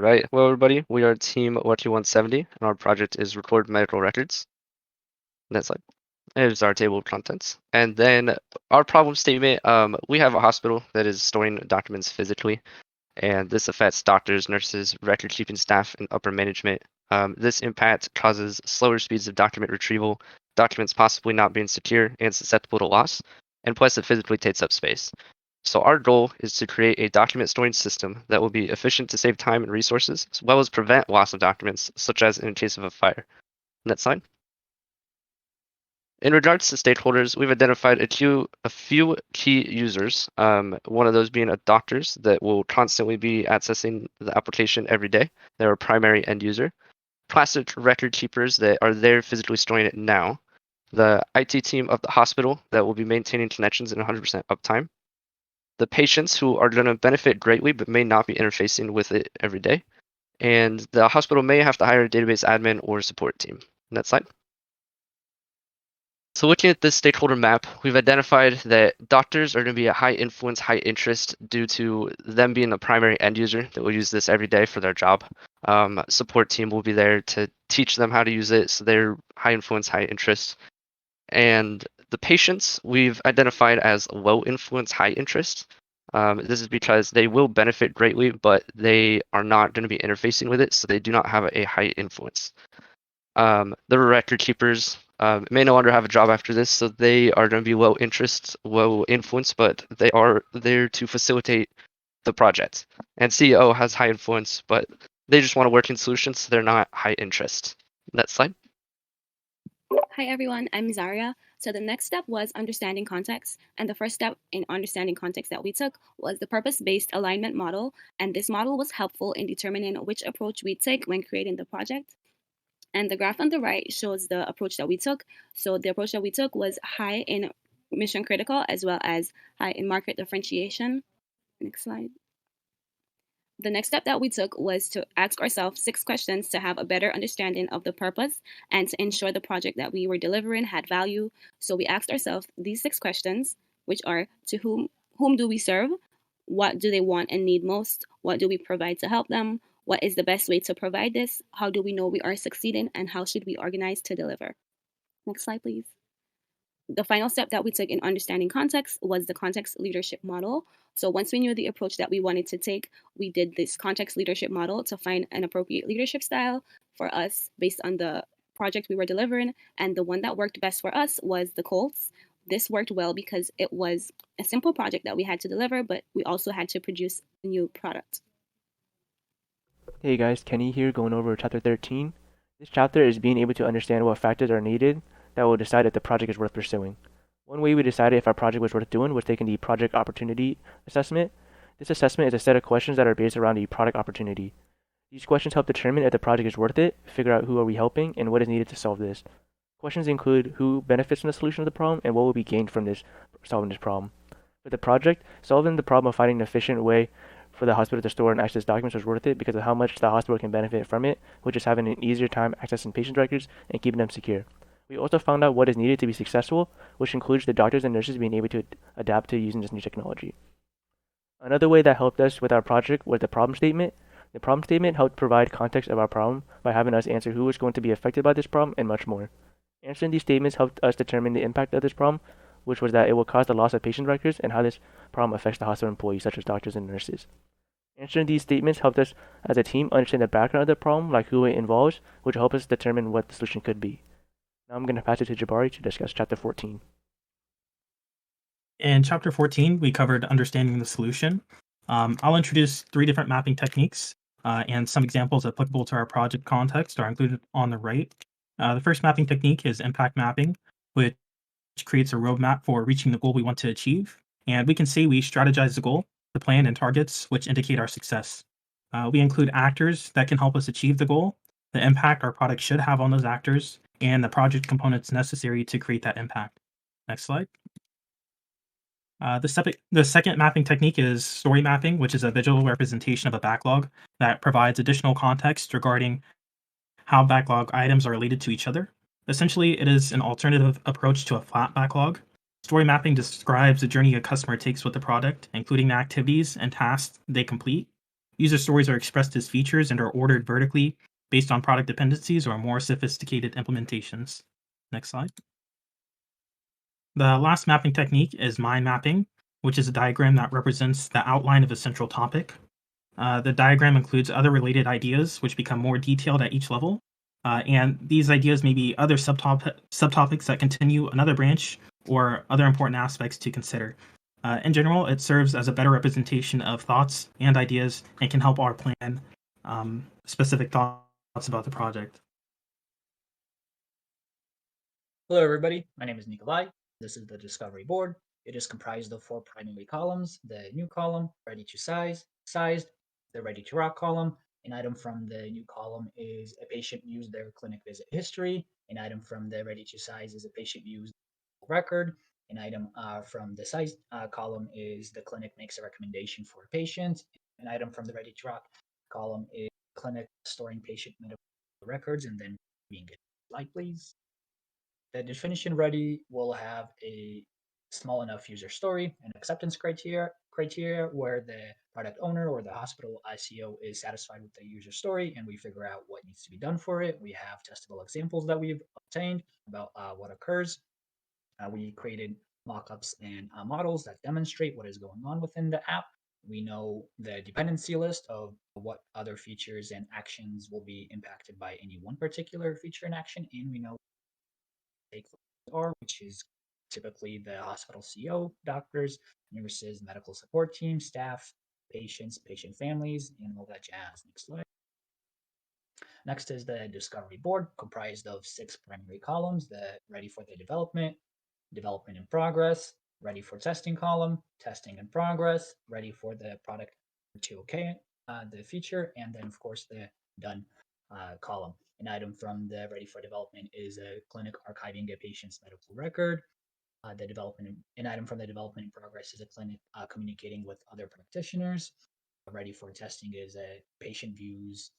Right. Hello, everybody. We are Team WT170, and our project is Record Medical Records. That's like, here's our table of contents. And then our problem statement, we have a hospital that is storing documents physically, and this affects doctors, nurses, record-keeping staff, and upper management. This impact causes slower speeds of document retrieval, documents possibly not being secure and susceptible to loss, and plus it physically takes up space. So our goal is to create a document storage system that will be efficient to save time and resources, as well as prevent loss of documents, such as in case of a fire. Next slide. In regards to stakeholders, we've identified a few key users, one of those being doctors that will constantly be accessing the application every day. They're a primary end user. Plastic record keepers that are there physically storing it now. The IT team of the hospital that will be maintaining connections in 100% uptime. The patients who are going to benefit greatly but may not be interfacing with it every day. And the hospital may have to hire a database admin or support team. Next slide. So looking at this stakeholder map, we've identified that doctors are going to be a high influence, high interest due to them being the primary end user that will use this every day for their job. Support team will be there to teach them how to use it, so they're high influence, high interest. And the patients we've identified as low influence, high interest. This is because they will benefit greatly, but they are not going to be interfacing with it, so they do not have a high influence. The record keepers may no longer have a job after this, so they are going to be low interest, low influence, but they are there to facilitate the project. And CEO has high influence, but they just want to work in solutions, so they're not high interest. Next slide. Hi everyone, I'm Zahrea. So the next step was understanding context, and the first step in understanding context that we took was the purpose-based alignment model, and this model was helpful in determining which approach we take when creating the project. And the graph on the right shows the approach that we took. So the approach that we took was high in mission critical as well as high in market differentiation. Next slide. The next step that we took was to ask ourselves 6 questions to have a better understanding of the purpose and to ensure the project that we were delivering had value. So we asked ourselves these 6 questions, which are to whom do we serve? What do they want and need most? What do we provide to help them? What is the best way to provide this? How do we know we are succeeding? And how should we organize to deliver? Next slide, please. The final step that we took in understanding context was the context leadership model. So once we knew the approach that we wanted to take, we did this context leadership model to find an appropriate leadership style for us based on the project we were delivering. And the one that worked best for us was the Colts. This worked well because it was a simple project that we had to deliver, but we also had to produce a new product. Hey guys, Kenny here going over chapter 13. This chapter is being able to understand what factors are needed that will decide if the project is worth pursuing. One way we decided if our project was worth doing was taking the project opportunity assessment. This assessment is a set of questions that are based around the product opportunity. These questions help determine if the project is worth it, figure out who are we helping, and what is needed to solve this. Questions include who benefits from the solution of the problem and what will be gained from solving this problem. For the project, solving the problem of finding an efficient way for the hospital to store and access documents was worth it because of how much the hospital can benefit from it, which is having an easier time accessing patient records and keeping them secure. We also found out what is needed to be successful, which includes the doctors and nurses being able to adapt to using this new technology. Another way that helped us with our project was the problem statement. The problem statement helped provide context of our problem by having us answer who was going to be affected by this problem and much more. Answering these statements helped us determine the impact of this problem, which was that it will cause the loss of patient records and how this problem affects the hospital employees, such as doctors and nurses. Answering these statements helped us as a team understand the background of the problem, like who it involves, which will help us determine what the solution could be. Now I'm going to pass it to Jabari to discuss chapter 14. In chapter 14, we covered understanding the solution. I'll introduce 3 different mapping techniques, and some examples applicable to our project context are included on the right. The first mapping technique is impact mapping, which creates a roadmap for reaching the goal we want to achieve. And we can see we strategize the goal, the plan, and targets, which indicate our success. We include actors that can help us achieve the goal, the impact our product should have on those actors, and the project components necessary to create that impact. Next slide. The second mapping technique is story mapping, which is a visual representation of a backlog that provides additional context regarding how backlog items are related to each other. Essentially, it is an alternative approach to a flat backlog. Story mapping describes the journey a customer takes with the product, including the activities and tasks they complete. User stories are expressed as features and are ordered vertically based on product dependencies or more sophisticated implementations. Next slide. The last mapping technique is mind mapping, which is a diagram that represents the outline of a central topic. The diagram includes other related ideas, which become more detailed at each level. And these ideas may be other subtopics that continue another branch or other important aspects to consider. In general, it serves as a better representation of thoughts and ideas and can help our plan specific thoughts about the project. Hello, everybody. My name is Nikolay. This is the discovery board. It is comprised of 4 primary columns: the new column, ready to sized, the ready to rock column. An item from the new column is a patient used their clinic visit history. An item from the ready to size is a patient used record. An item from the size column is the clinic makes a recommendation for a patient. An item from the ready to rock column is clinic storing patient medical records and then being it. Slide, please. The definition ready will have a small enough user story and acceptance criteria where the product owner or the hospital ICO is satisfied with the user story and we figure out what needs to be done for it. We have testable examples that we've obtained about what occurs. We created mockups and models that demonstrate what is going on within the app. We know the dependency list of what other features and actions will be impacted by any one particular feature and action, and we know stakeholders are, which is typically the hospital CEO, doctors, nurses, medical support team, staff, patients, patient families, and all that jazz. Next slide. Next is the discovery board, comprised of 6 primary columns: the ready for the development, development in progress, ready for testing column, testing in progress, ready for the product to okay the feature, and then of course the done column. An item from the ready for development is a clinic archiving a patient's medical record. An item from the development in progress is a clinic communicating with other practitioners. Ready for testing is a patient views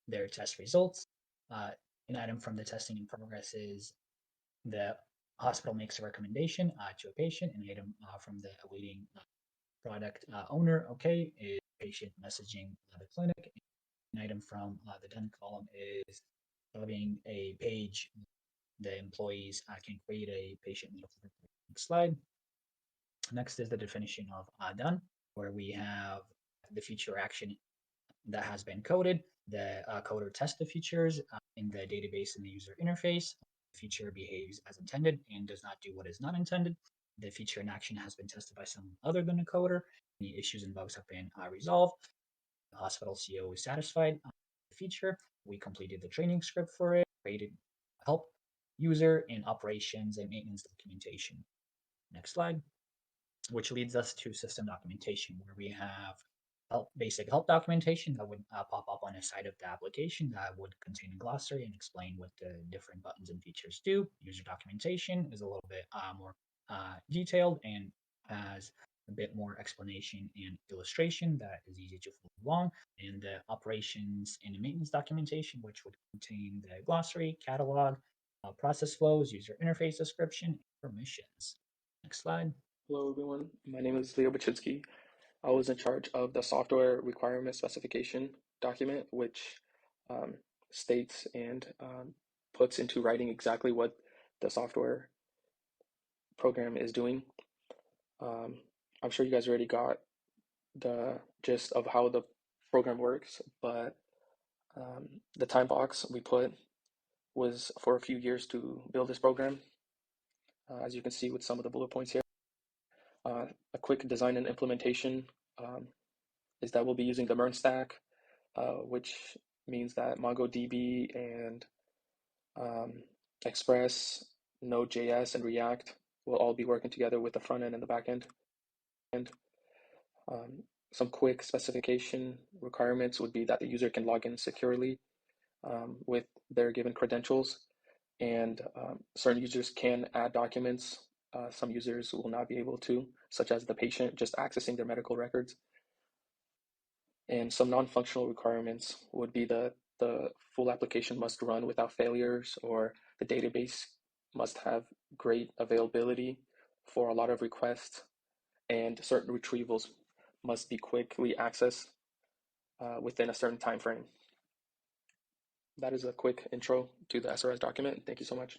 their test results. An item from the testing in progress is the hospital makes a recommendation to a patient. An item from the awaiting product owner, okay, is patient messaging the clinic. An item from the done column is having a page the employees can create a patient medical record. Next slide. Next is the definition of done, where we have the feature action that has been coded. The coder tests the features in the database in the user interface. The feature behaves as intended and does not do what is not intended. The feature in action has been tested by someone other than a coder. Any issues and bugs have been resolved. The hospital CEO is satisfied with the feature. We completed the training script for it, created help user in operations and maintenance documentation. Next slide. Which leads us to system documentation, where we have basic help documentation that would pop up on the side of the application that would contain a glossary and explain what the different buttons and features do. User documentation is a little bit more detailed and has a bit more explanation and illustration that is easy to follow along. And the operations and maintenance documentation, which would contain the glossary, catalog, process flows, user interface description, and permissions. Next slide. Hello everyone, my name is Bachinsky. I was in charge of the software requirement specification document, which states and puts into writing exactly what the software program is doing. I'm sure you guys already got the gist of how the program works, but the time box we put was for a few years to build this program. As you can see with some of the bullet points here. A quick design and implementation is that we'll be using the MERN stack, which means that MongoDB and Express, Node.js, and React will all be working together with the front end and the back end. And some quick specification requirements would be that the user can log in securely with their given credentials, and certain users can add documents. Some users will not be able to, such as the patient just accessing their medical records. And some non-functional requirements would be the full application must run without failures, or the database must have great availability for a lot of requests, and certain retrievals must be quickly accessed. within a certain time frame. That is a quick intro to the SRS document. Thank you so much.